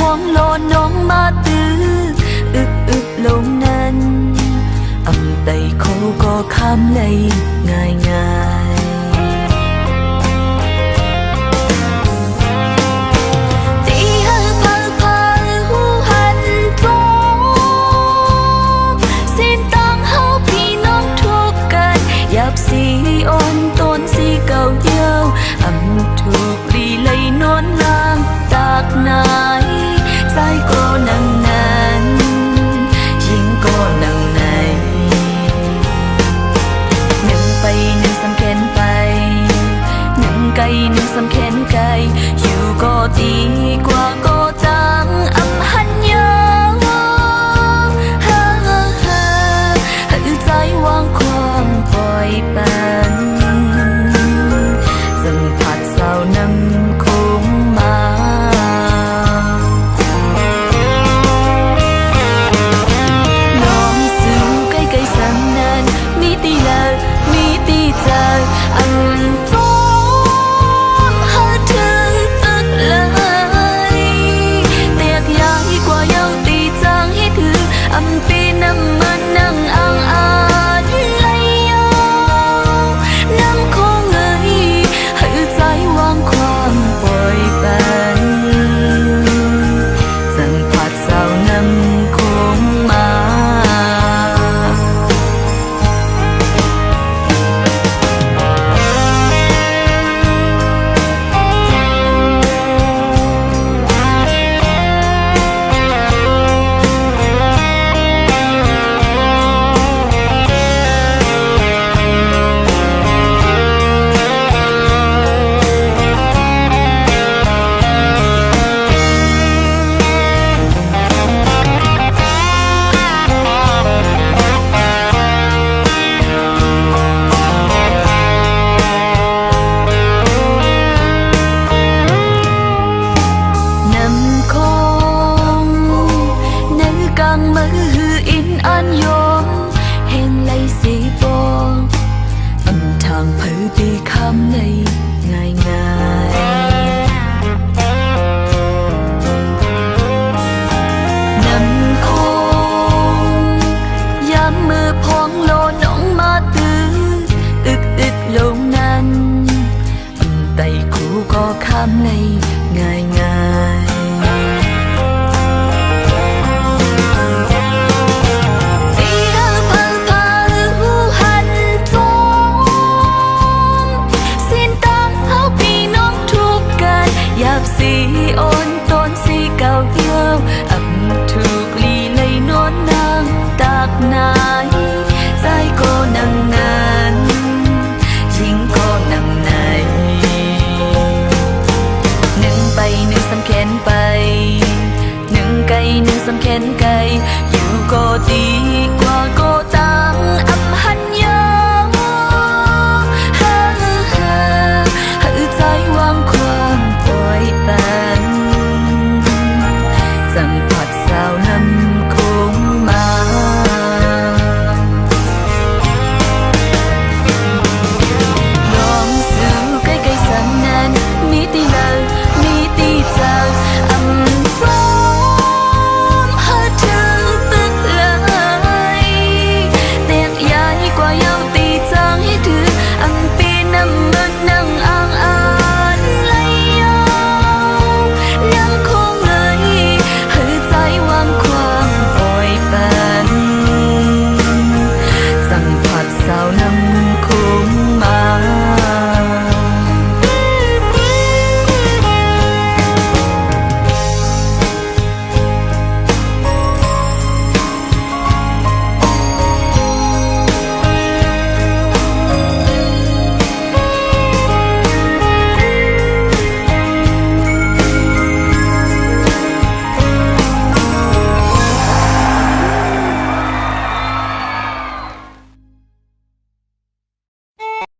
องโลนน้องมาตื้ออึกลงนั้นอำไตเขาก็คำในง่ายตีเฮอพาหูหันจงสิ้นตั้งเฮาพี่น้องทุกกันหยาบสีอ่อนต้นสีเก่าเดียวอำถูกรีเลยนอนนางตากไหนใจก็นังนั้นยิ่งก็นังไหนหนึ่งไปหนึ่งสำแขนไปหนึ่งไกลหนึ่งสำแขนไกลอยู่ก็ดีกว่าก็จังอำหันยาวฮ่าฮ่าฮ่าให้ใจวางความปล่อยปันสัมผัสเศร้านำคงมาน้องสู่ใกล้ๆสังนั้นมีตีลามีตีใจอันจมหาเธออึกเลยเตียกยายกว่าเย้าตีจางให้ถืออำปีน้ำมันนั่งอ่างอ่านเลยยาวน้ำคงเอ่ยให้ใจวางความปล่อยปันสัมผัสเศร้านำคงมามืออินอันยมเห็นไหลสีฟองอำทางเผยตีคำในง่ายนำคงย้ำมือพองโลน้องมาตื้ออึกลงนั้นอำไตคู่ก็คำในง่ายสีอ่อนต้นสีเก่าเดียวอำถูก